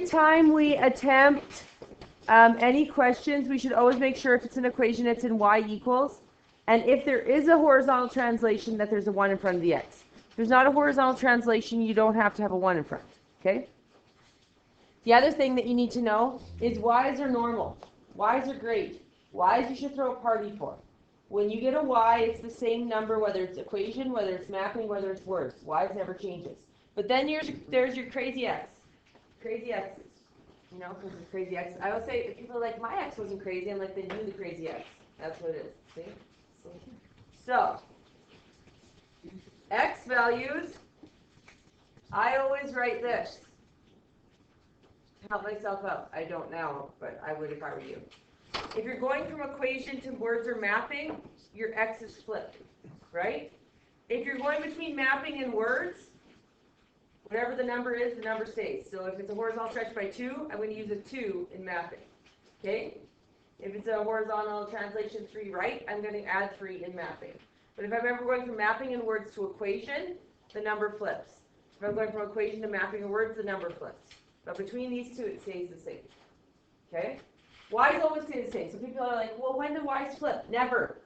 every time we attempt any questions, we should always make sure if it's an equation, it's in y equals. And if there is a horizontal translation, that there's a 1 in front of the x. If there's not a horizontal translation, you don't have to have a 1 in front. Okay? The other thing that you need to know is y's are normal. Y's are great. Y's you should throw a party for. When you get a y, it's the same number, whether it's equation, whether it's mapping, whether it's words. Y's never changes. But then there's your crazy x. Crazy x's. You know, because it's crazy x. I would say, if people are like, my x wasn't crazy, I'm like, then you the crazy x. That's what it is. See? So, x values, I always write this. To help myself out. I don't now, but I would if I were you. If you're going from equation to words or mapping, your x is flipped, right? If you're going between mapping and words, whatever the number is, the number stays. So if it's a horizontal stretch by 2, I'm going to use a 2 in mapping, okay? If it's a horizontal translation 3 right, I'm going to add 3 in mapping. But if I'm ever going from mapping and words to equation, the number flips. If I'm going from equation to mapping and words, the number flips. But between these two, it stays the same. Okay? Y's always stay the same. So people are like, well, when do y's flip? Never.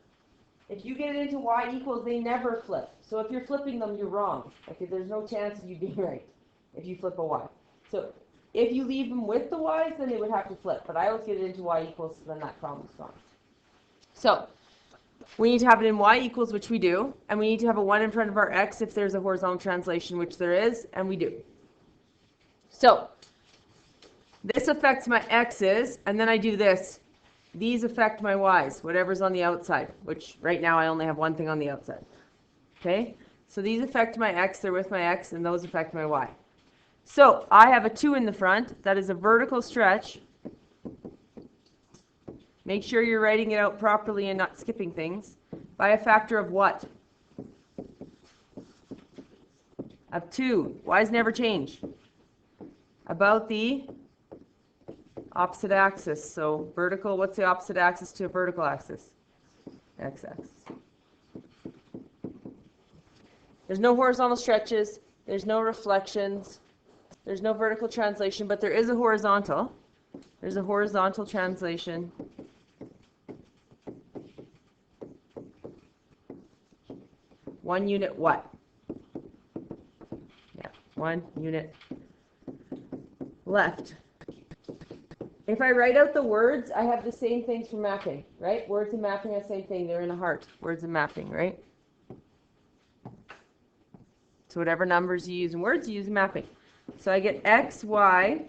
If you get it into y equals, they never flip. So if you're flipping them, you're wrong. Okay, there's no chance of you being right if you flip a y. So if you leave them with the y's, then they would have to flip. But I always get it into y equals, so then that problem's gone. So we need to have it in y equals, which we do. And we need to have a 1 in front of our x if there's a horizontal translation, which there is, and we do. So this affects my x's, and then I do this. These affect my y's, whatever's on the outside, which right now I only have one thing on the outside. Okay? So these affect my x, they're with my x, and those affect my y. So I have a 2 in the front. That is a vertical stretch. Make sure you're writing it out properly and not skipping things. By a factor of what? Of 2. Y's never change. About the opposite axis. So vertical, what's the opposite axis to a vertical axis? X-axis. There's no horizontal stretches. There's no reflections. There's no vertical translation, but there is a horizontal. There's a horizontal translation. One unit what? Yeah, 1 unit left. If I write out the words, I have the same things for mapping, right? Words and mapping are the same thing. They're in a heart. Words and mapping, right? So whatever numbers you use in words, you use in mapping. So I get x, y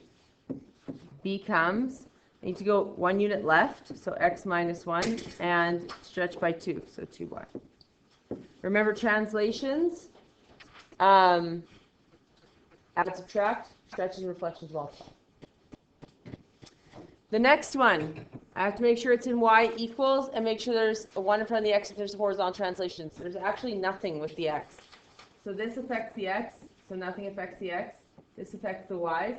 becomes, I need to go 1 unit left, so x minus 1, and stretch by 2, so 2y. Remember translations, add, subtract, stretches and reflections multiply. The next one, I have to make sure it's in y equals and make sure there's a 1 in front of the x if there's a horizontal translation. So there's actually nothing with the x. So this affects the x, so nothing affects the x. This affects the y's.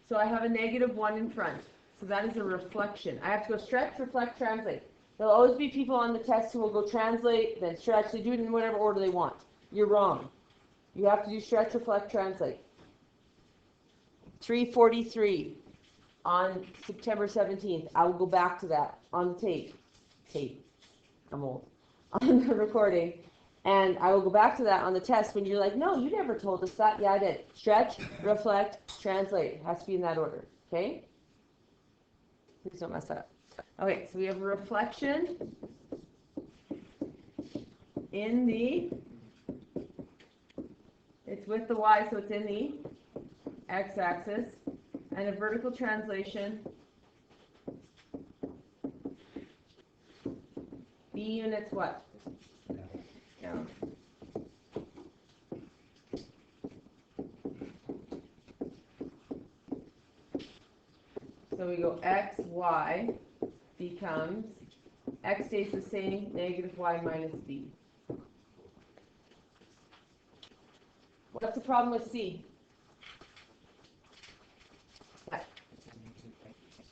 So I have a negative 1 in front. So that is a reflection. I have to go stretch, reflect, translate. There'll always be people on the test who will go translate, then stretch. They do it in whatever order they want. You're wrong. You have to do stretch, reflect, translate. 343 on September 17th. I will go back to that on the tape. I'm old. On the recording. And I will go back to that on the test when you're like, no, you never told us that. Yeah, I did. Stretch, reflect, translate. It has to be in that order. Okay? Please don't mess that up. Okay, so we have a reflection in the, it's with the y, so it's in the x-axis, and a vertical translation, b units what? Down. So we go x, y becomes, x stays the same, negative y minus b. What's the problem with c?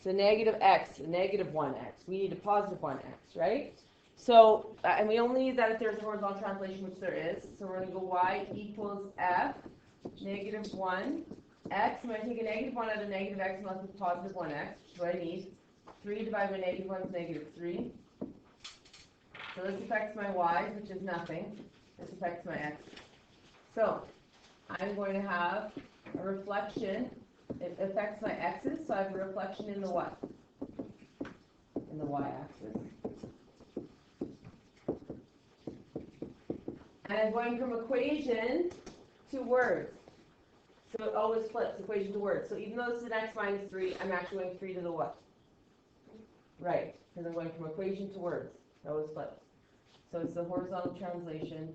It's a negative x, a negative 1x. We need a positive 1x, right? So, and we only need that if there's a horizontal translation, which there is. So we're going to go y equals f, negative 1 x, I'm going to take a negative 1 out of negative x and left with positive 1x, which is what I need. 3 divided by negative 1 is negative 3. So this affects my y's, which is nothing. This affects my x. So I'm going to have a reflection. It affects my x's, so I have a reflection in the what? In the y-axis. And I'm going from equation to words. So it always flips, equation to words. So even though this is an x minus 3, I'm actually going 3 to the what? Right, because I'm going from equation to words. It always flips. So it's the horizontal translation.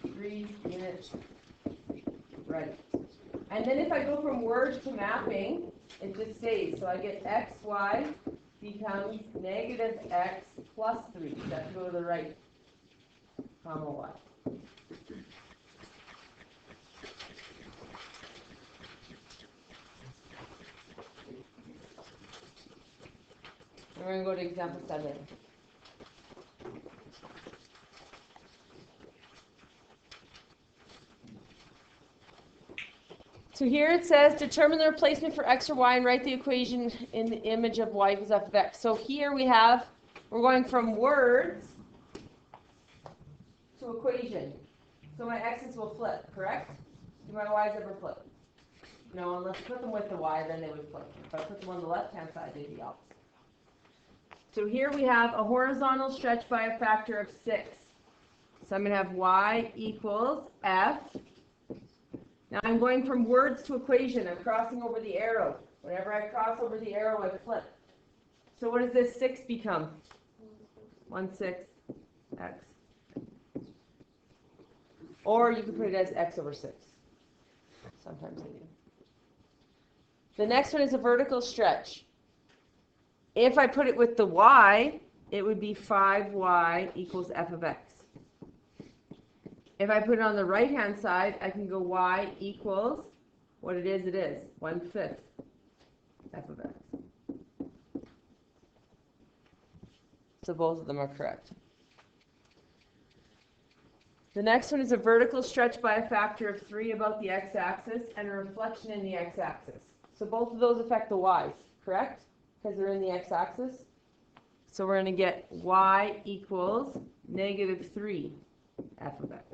3 units. Right. And then if I go from words to mapping, it just stays. So I get xy becomes negative x plus 3. So I have to go to the right, comma y. We're going to go to example 7. So here it says, determine the replacement for x or y and write the equation in the image of y equals f of x. So here we're going from words to equation. So my x's will flip, correct? Do my y's ever flip? No, unless I put them with the y, then they would flip. If I put them on the left-hand side, they'd be opposite. So here we have a horizontal stretch by a factor of 6. So I'm going to have y equals f. Now I'm going from words to equation. I'm crossing over the arrow. Whenever I cross over the arrow, I flip. So what does this 6 become? 1/6 x. Or you could put it as x over 6. Sometimes I do. The next one is a vertical stretch. If I put it with the y, it would be 5y equals f of x. If I put it on the right-hand side, I can go y equals what it is, 1/5 f of x. So both of them are correct. The next one is a vertical stretch by a factor of 3 about the x-axis and a reflection in the x-axis. So both of those affect the y's, correct? Because they're in the x-axis. So we're going to get y equals negative 3 f of x.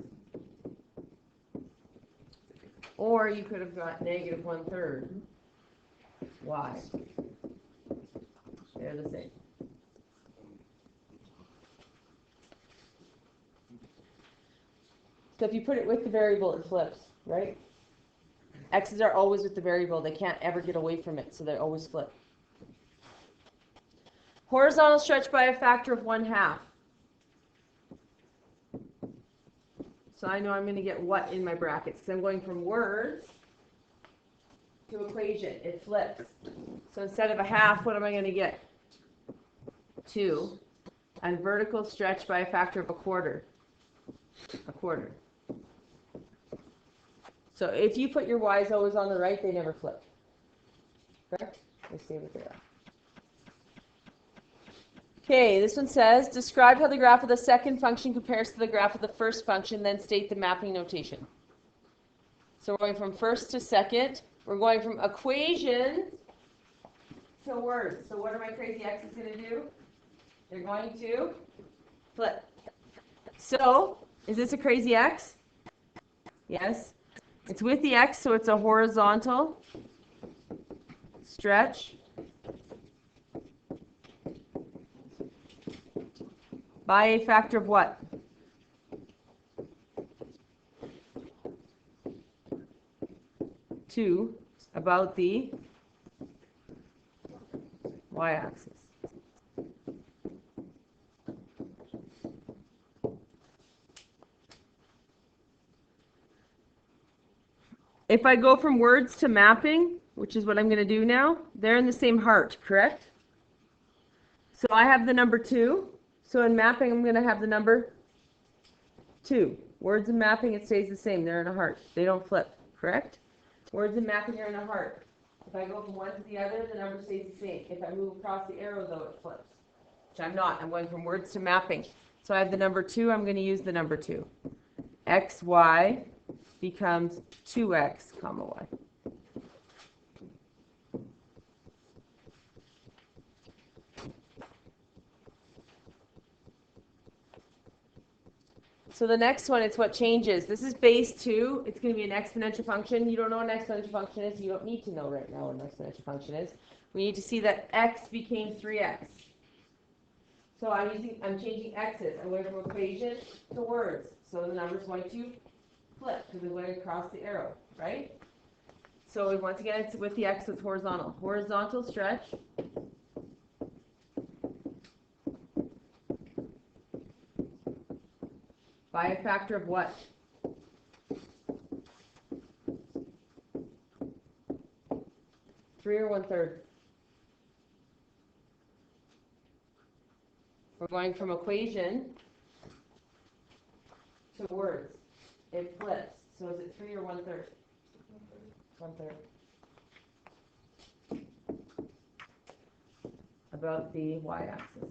Or you could have got negative 1/3 y. They're the same. So if you put it with the variable, it flips, right? X's are always with the variable. They can't ever get away from it, so they always flip. Horizontal stretch by a factor of 1/2. So I know I'm going to get what in my brackets, because I'm going from words to equation. It flips. So instead of a half, what am I going to get? 2. And vertical stretch by a factor of 1/4. 1/4. So if you put your y's always on the right, they never flip. Correct? They stay what they are. Okay, this one says, describe how the graph of the second function compares to the graph of the first function, then state the mapping notation. So we're going from first to second. We're going from equations to words. So what are my crazy x's going to do? They're going to flip. So, is this a crazy x? Yes. It's with the x, so it's a horizontal stretch by a factor of what? Two about the y-axis. If I go from words to mapping, which is what I'm going to do now, they're in the same heart, correct? So I have the number 2. So in mapping, I'm going to have the number 2. Words and mapping, it stays the same. They're in a heart. They don't flip, correct? Words and mapping are in a heart. If I go from one to the other, the number stays the same. If I move across the arrow, though, it flips. which I'm not. I'm going from words to mapping. So I have the number 2. I'm going to use the number 2. xy becomes 2x comma y. So the next one, it's what changes. This is base 2. It's going to be an exponential function. You don't know what an exponential function is. You don't need to know right now what an exponential function is. We need to see that x became 3x. So I'm changing x's. I'm going from equation to words. So the number's going to flip because I'm going across the arrow, right? So once again, it's with the x, it's horizontal. Horizontal stretch. By a factor of what? Three or 1/3? We're going from equation to words. It flips. So is it 3 or 1/3? 1/3. About the y-axis.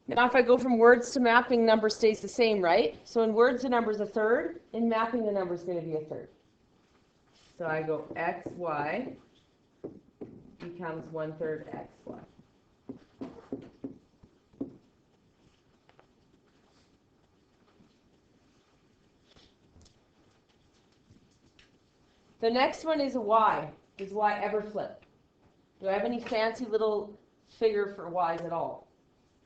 Now if I go from words to mapping, number stays the same, right? So in words the number is 1/3. In mapping the number is going to be 1/3. So I go xy becomes 1/3 xy. The next one is a y. Does y ever flip? Do I have any fancy little figure for y's at all?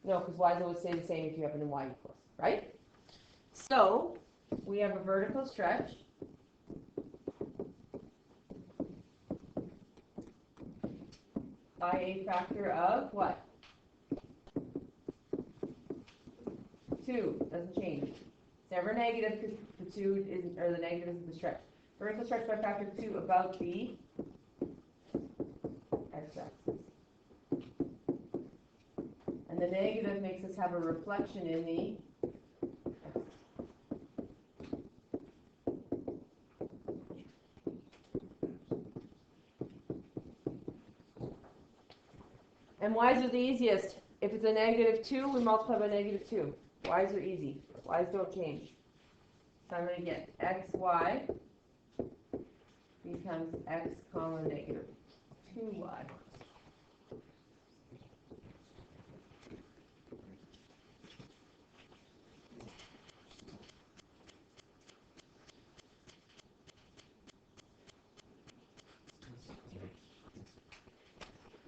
No, because y's always stay the same if you have an y equals, right? So we have a vertical stretch. By a factor of what? 2. Doesn't change. It's never negative because the 2 is, or the negative is the stretch. Vertical stretch by factor of 2 about the x-axis. And the negative makes us have a reflection in the x. And y's are the easiest. If it's a -2, we multiply by -2. Y's are easy. Y's don't change. So I'm going to get xy becomes x comma -2y.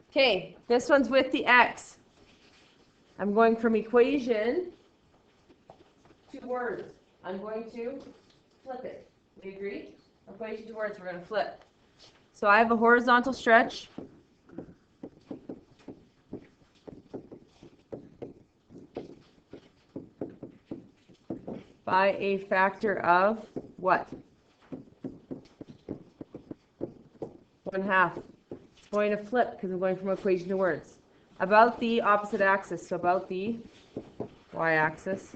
Okay, this one's with the x. I'm going from equation to words. I'm going to flip it. Do you agree? Equation to words, we're going to flip. So I have a horizontal stretch. By a factor of what? 1/2. It's going to flip because I'm going from equation to words. About the opposite axis, so about the y-axis.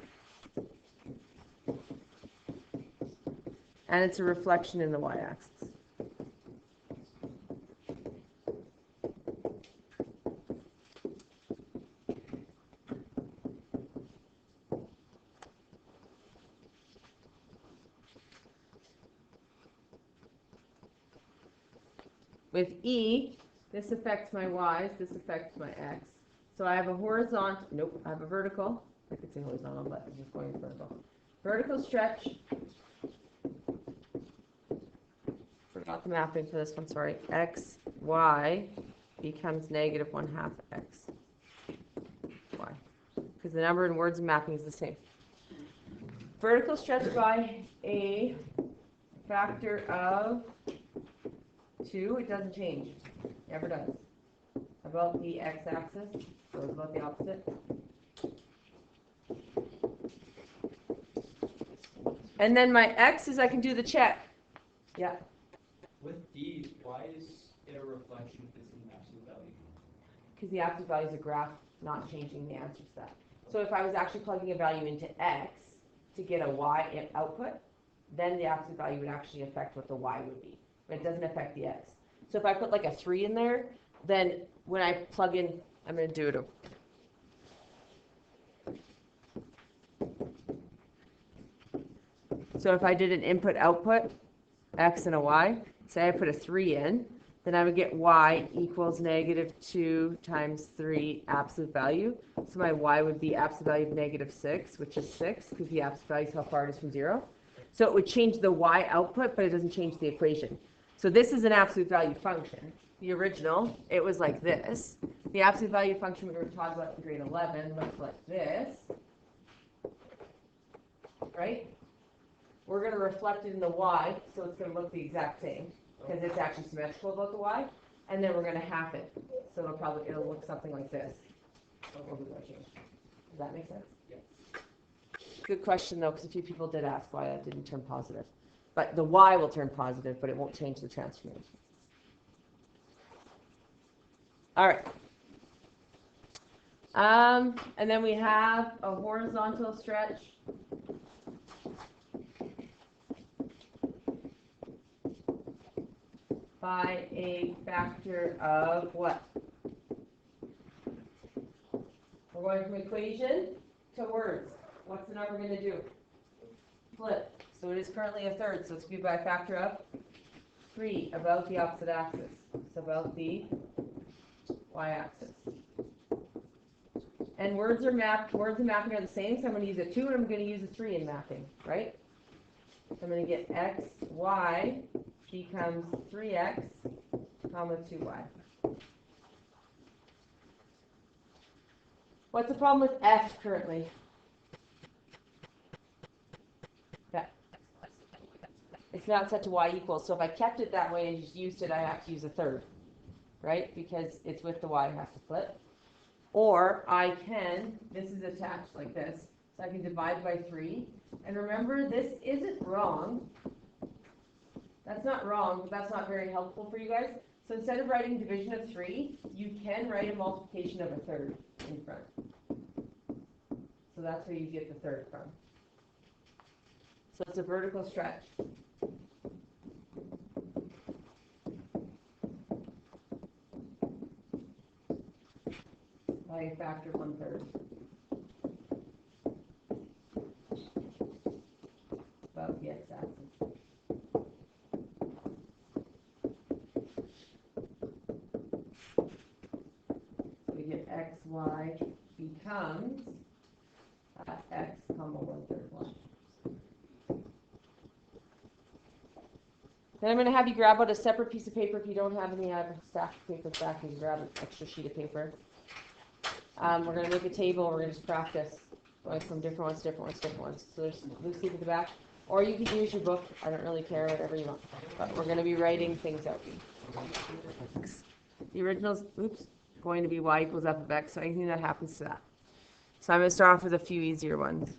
And it's a reflection in the y-axis. With E, this affects my y's, this affects my x. So I have a horizontal, nope, I have a vertical. I could say horizontal, but I'm just going vertical. Vertical stretch. Forgot the mapping for this one, sorry. X, y becomes -1/2 x, y. Because the number in words and mapping is the same. Vertical stretch by a factor of 2, it doesn't change. Never does. About the x-axis, so it's about the opposite. And then my x's, I can do the check. Yeah. With D, why is it a reflection if it's an absolute value? Because the absolute value is a graph, not changing the answer to that. So if I was actually plugging a value into x to get a y output, then the absolute value would actually affect what the y would be. but it doesn't affect the x. So if I put like a 3 in there, then when I plug in, I'm going to do it. So if I did an input-output, x and a y, say I put a 3 in, then I would get y equals -2 times 3 absolute value. So my y would be absolute value of -6, which is 6, because the absolute value is how far it is from 0. So it would change the y output, but it doesn't change the equation. So this is an absolute value function. The original, it was like this. The absolute value function we were taught about in grade 11 looks like this, right? We're going to reflect it in the y, so it's going to look the exact same, because it's actually symmetrical about the y, and then we're going to half it, so it'll look something like this. Does that make sense? Yeah. Good question though, because a few people did ask why that didn't turn positive. But the y will turn positive, but it won't change the transformation. All right. And then we have a horizontal stretch by a factor of what? We're going from equation to words. What's the number going to do? Flip. So it is currently a third, so it's going to be by a factor of 3 about the opposite axis. So about the y-axis. And words and mapping are the same, so I'm going to use a 2 and I'm going to use a 3 in mapping, right? So I'm going to get x, y becomes 3x, comma 2y. What's the problem with f currently? Yeah. It's not set to y equals, so if I kept it that way and just used it, I have to use a third, right? Because it's with the y, I have to flip. Or I can, this is attached like this, so I can divide by 3. And remember, this isn't wrong. That's not wrong, but that's not very helpful for you guys. So instead of writing division of 3, you can write a multiplication of a third in front. So that's where you get the third from. So it's a vertical stretch. By a factor of 1/3. About the x-axis. So we get xy becomes x comma 1/3 y. Then I'm going to have you grab out a separate piece of paper. If you don't have any stack paper stack, you can grab an extra sheet of paper. We're going to make a table. We're going to just practice going from different ones to different ones to different ones. So there's loose leaf at the back. Or you can use your book. I don't really care, whatever you want. But we're going to be writing things out. The original's, going to be y equals f of x. So anything that happens to that. So I'm going to start off with a few easier ones.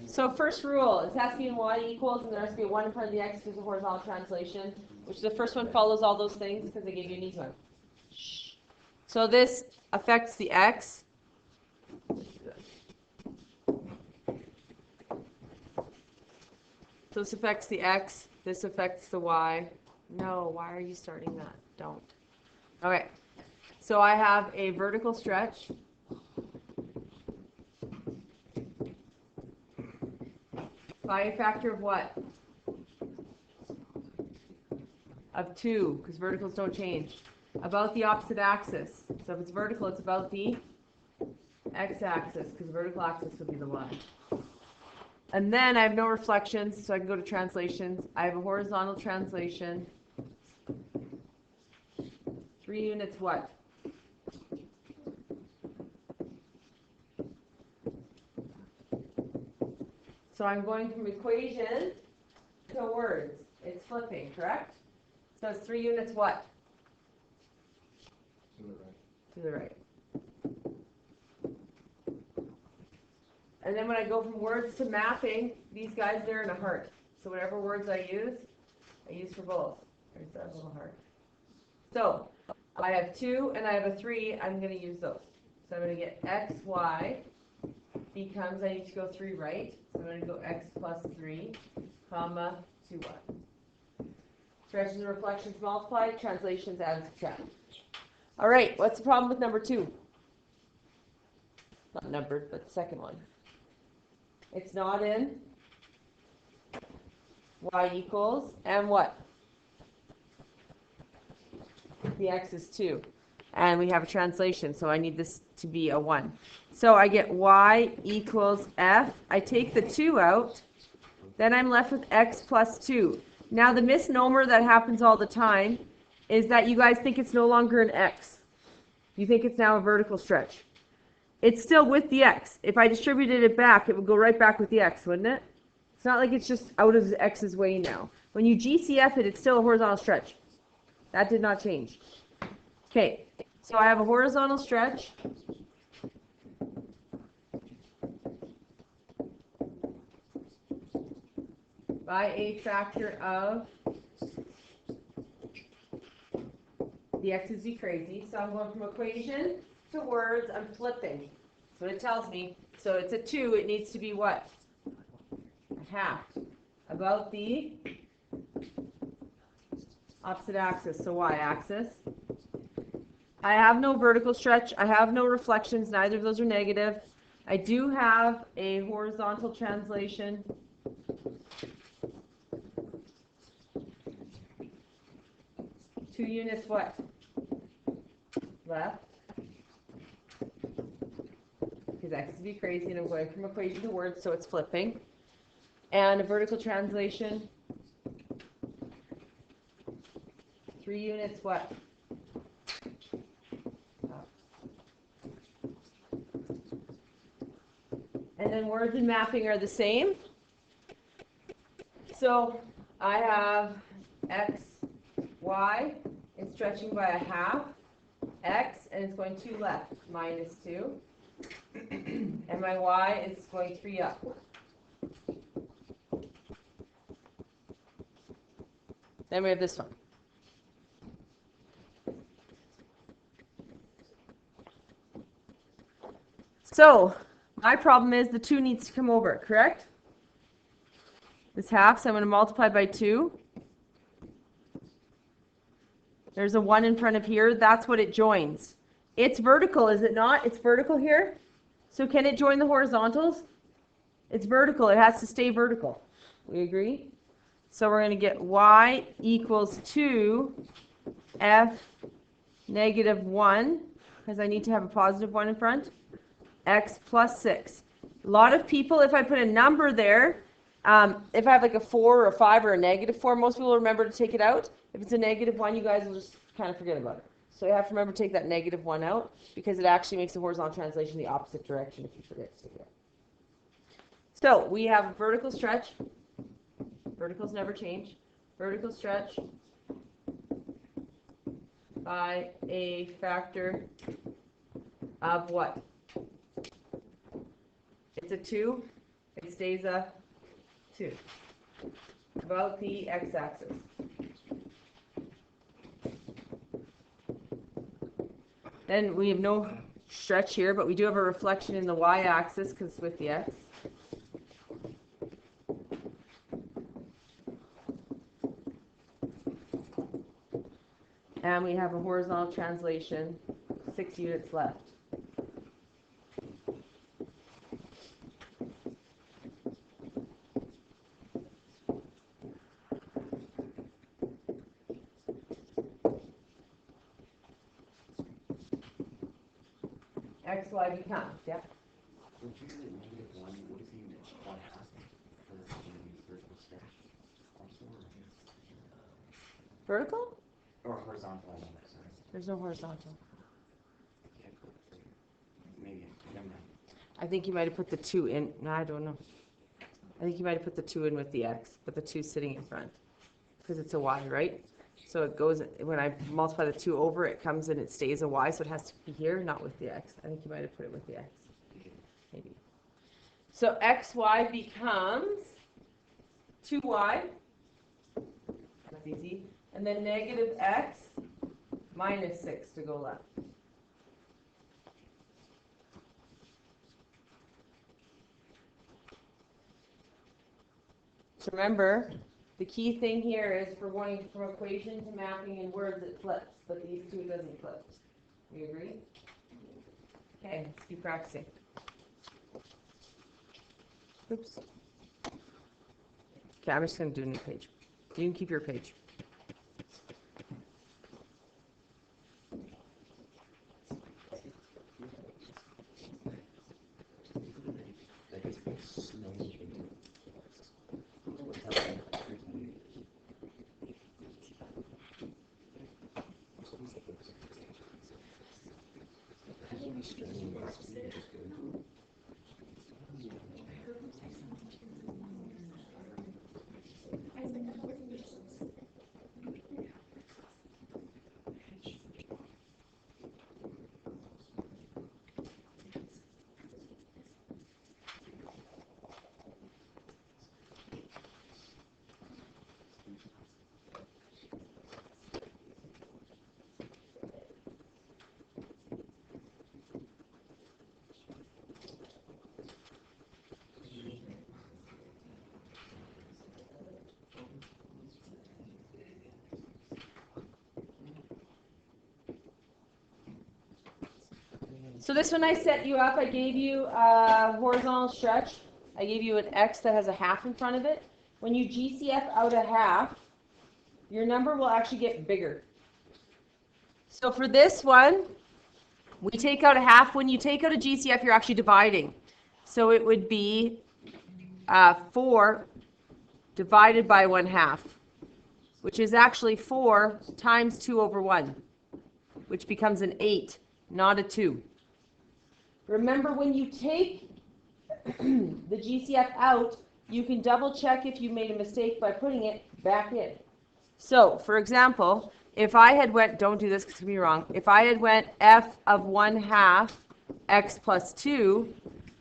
So first rule, it has to be in y equals, and there has to be 1 in front of the x because of horizontal translation, which the first one follows all those things because they gave you an easy one. So this affects the x. So this affects the x, this affects the y. No, why are you starting that? Don't. Okay, so I have a vertical stretch. By a factor of what? Of 2, because verticals don't change. About the opposite axis. So if it's vertical, it's about the x-axis, because vertical axis would be the y. And then I have no reflections, so I can go to translations. I have a horizontal translation. 3 units what? So I'm going from equation towards. It's flipping, correct? So it's 3 units what? To the right. And then when I go from words to mapping, these guys, they're in a heart. So whatever words I use for both. There's that little heart. So I have 2 and I have a 3. I'm going to use those. So I'm going to get x, y becomes, I need to go 3 right. So I'm going to go x plus 3, comma, 2y. Stretches and reflections multiplied, translations add and subtract. All right, what's the problem with number 2? Not numbered, but the second one. It's not in y equals, and what? The x is 2. And we have a translation, so I need this to be a 1. So I get y equals f. I take the 2 out. Then I'm left with x plus 2. Now the misnomer that happens all the time is that you guys think it's no longer an x. You think it's now a vertical stretch. It's still with the x. If I distributed it back, it would go right back with the x, wouldn't it? It's not like it's just out of the x's way now. When you GCF it, it's still a horizontal stretch. That did not change. Okay, so I have a horizontal stretch. By a factor of, the x's be crazy, so I'm going from equation to words, I'm flipping. That's what it tells me. So it's a 2, it needs to be what? A half. About the opposite axis, so y-axis. I have no vertical stretch, I have no reflections, neither of those are negative. I do have a horizontal translation. Two units what? Left. Because x is be crazy and I'm going from equation to words, so it's flipping. And a vertical translation. 3 units what? Up. And then words and mapping are the same. So I have x, y is stretching by a half, x, and it's going 2 left, minus 2. And my y is going 3 up. Then we have this one. So my problem is the 2 needs to come over, correct? This half, so I'm going to multiply by 2. There's a 1 in front of here. That's what it joins. It's vertical, is it not? It's vertical here. So can it join the horizontals? It's vertical. It has to stay vertical. We agree? So we're going to get y equals 2f negative 1, because I need to have a positive 1 in front, x plus 6. A lot of people, if I put a number there, if I have like a 4 or a 5 or a negative 4, most people will remember to take it out. If it's a negative 1, you guys will just kind of forget about it. So you have to remember to take that negative 1 out, because it actually makes the horizontal translation the opposite direction if you forget to take it out. So we have a vertical stretch. Verticals never change. Vertical stretch by a factor of what? It's a 2. It stays a 2. About the x-axis. Then we have no stretch here, but we do have a reflection in the y-axis because it's with the x. And we have a horizontal translation, 6 units left. X, Y becomes, yeah. So if you say negative 1, what does he mean? What happened? For the vertical stretch? Also, Vertical? or horizontal, I mean, sorry. There's no horizontal. Yeah, maybe, never mind. I think you might have put the 2 in. No, I don't know. I think you might have put the 2 in with the x, but the 2's sitting in front because it's a y, right? So it goes, when I multiply the 2 over, it comes and it stays a y, so it has to be here, not with the x. I think you might have put it with the x, maybe. So xy becomes 2y. That's easy. And then negative x minus 6 to go left. So remember, the key thing here is for going from equation to mapping in words, it flips, but these two it doesn't flip. You agree? Okay, let's keep practicing. Oops. Okay, I'm just going to do a new page. You can keep your page. So this one I set you up, I gave you a horizontal stretch. I gave you an x that has a half in front of it. When you GCF out a half, your number will actually get bigger. So for this one, we take out a half. When you take out a GCF, you're actually dividing. So it would be 4 divided by 1/2, which is actually 4 times 2 over 1, which becomes an 8, not a 2. Remember, when you take the GCF out, you can double check if you made a mistake by putting it back in. So, for example, if I had went, don't do this because it's going to be wrong. If I had went f of 1/2 x plus 2,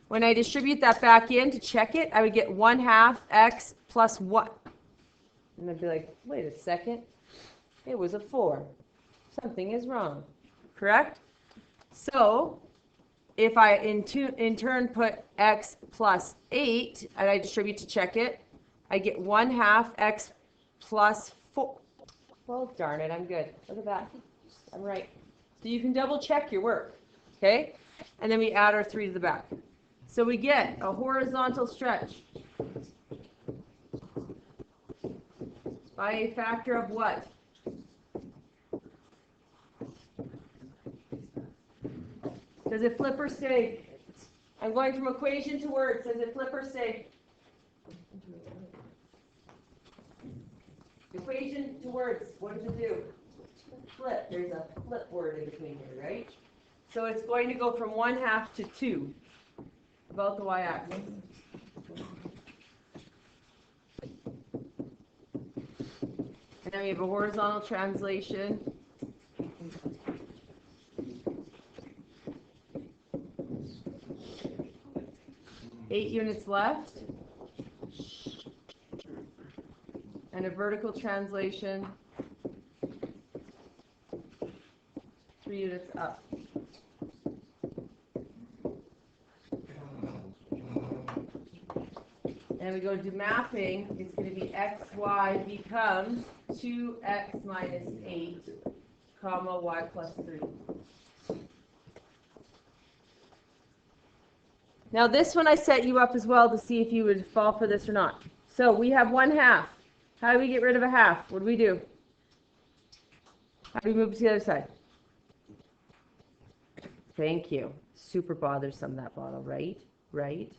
when I distribute that back in to check it, I would get 1/2 x plus 1. And I'd be like, wait a second, it was a 4. Something is wrong, correct? So, if I in turn put x plus 8, and I distribute to check it, I get 1/2 x plus 4. Well, darn it, I'm good. Look at that. I'm right. So you can double check your work, okay? And then we add our 3 to the back. So we get a horizontal stretch by a factor of what? Does it flip or stay? I'm going from equation to words. Does it flip or stay? Equation to words. What does it do? Flip. There's a flip word in between here, right? So it's going to go from 1/2 to 2, about the y-axis. And then we have a horizontal translation. 8 units left. And a vertical translation, 3 units up. And we go to mapping, it's going to be xy becomes 2x minus 8, comma, y plus 3. Now this one I set you up as well to see if you would fall for this or not. So we have 1/2. How do we get rid of a half? What do we do? How do we move it to the other side? Thank you. Super bothersome, that bottle, right? Right?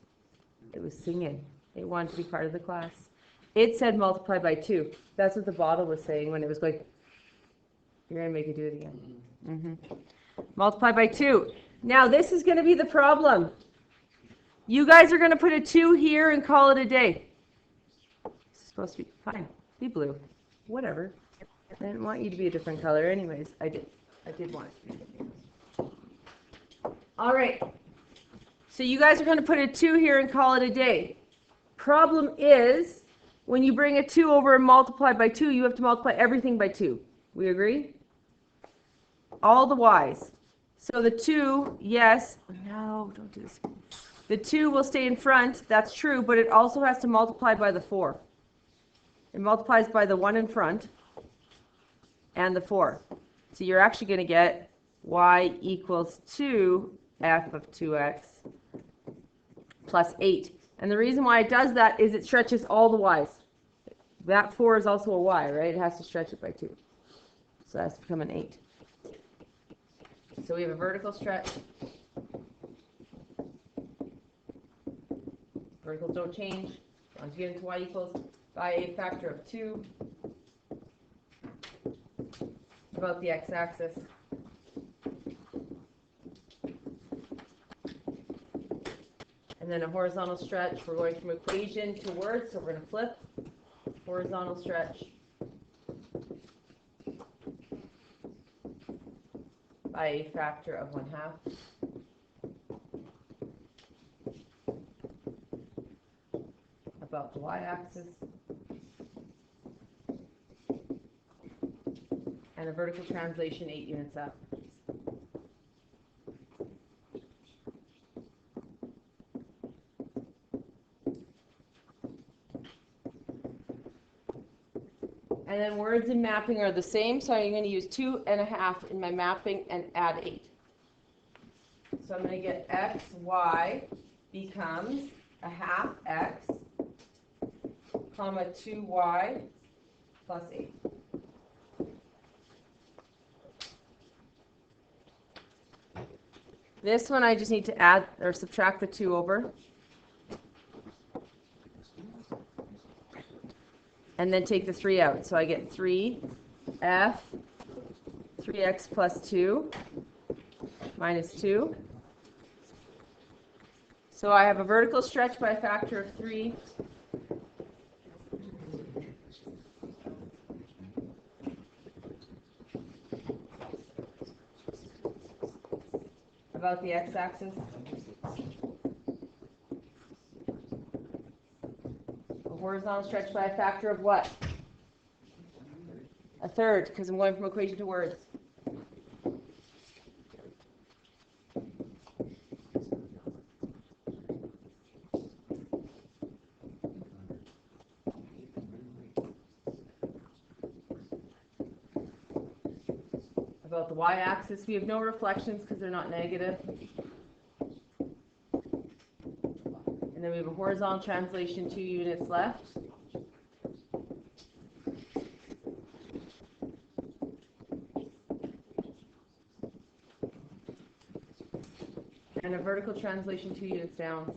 It was singing. It wanted to be part of the class. It said multiply by 2. That's what the bottle was saying when it was going, you're going to make it do it again. Multiply by 2. Now this is going to be the problem. You guys are going to put a 2 here and call it a day. supposed to be, fine, be blue, whatever. I didn't want you to be a different color anyways, I did want it to be different. All right, so you guys are going to put a 2 here and call it a day. Problem is, when you bring a 2 over and multiply by 2, you have to multiply everything by 2. We agree? All the y's. So the 2, yes, no, don't do this. The 2 will stay in front, that's true, but it also has to multiply by the 4. It multiplies by the 1 in front and the 4. So you're actually going to get y equals 2f of 2x plus 8. And the reason why it does that is it stretches all the y's. That 4 is also a y, right? It has to stretch it by 2. So that's become an 8. So we have a vertical stretch. Verticals don't change. Once you get into y equals by a factor of 2 about the x-axis. And then a horizontal stretch, we're going from equation to words, so we're going to flip. Horizontal stretch by a factor of 1/2. About the y-axis. And a vertical translation 8 units up. And then words and mapping are the same, so I'm going to use 2.5 in my mapping and add 8. So I'm going to get x, y becomes a half x, comma 2y plus 8. This one I just need to add or subtract the 2 over. And then take the 3 out. So I get 3x plus 2 minus 2. So I have a vertical stretch by a factor of 3. About the x-axis. Horizontal stretch by a factor of what? A third, because I'm going from equation to words. About the y-axis, we have no reflections because they're not negative. And then we have a horizontal translation, 2 units left. And a vertical translation, 2 units down.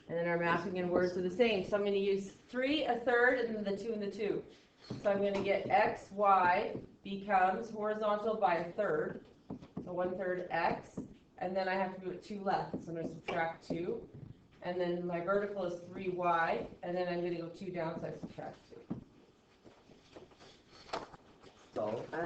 And then our mapping and words are the same. So I'm going to use 3, a third, and then the 2 and the 2. So I'm going to get x, y becomes horizontal by a third. So 1/3 x. And then I have to put 2 left. So I'm going to subtract 2. And then my vertical is 3y. And then I'm going to go 2 down, so I subtract 2. So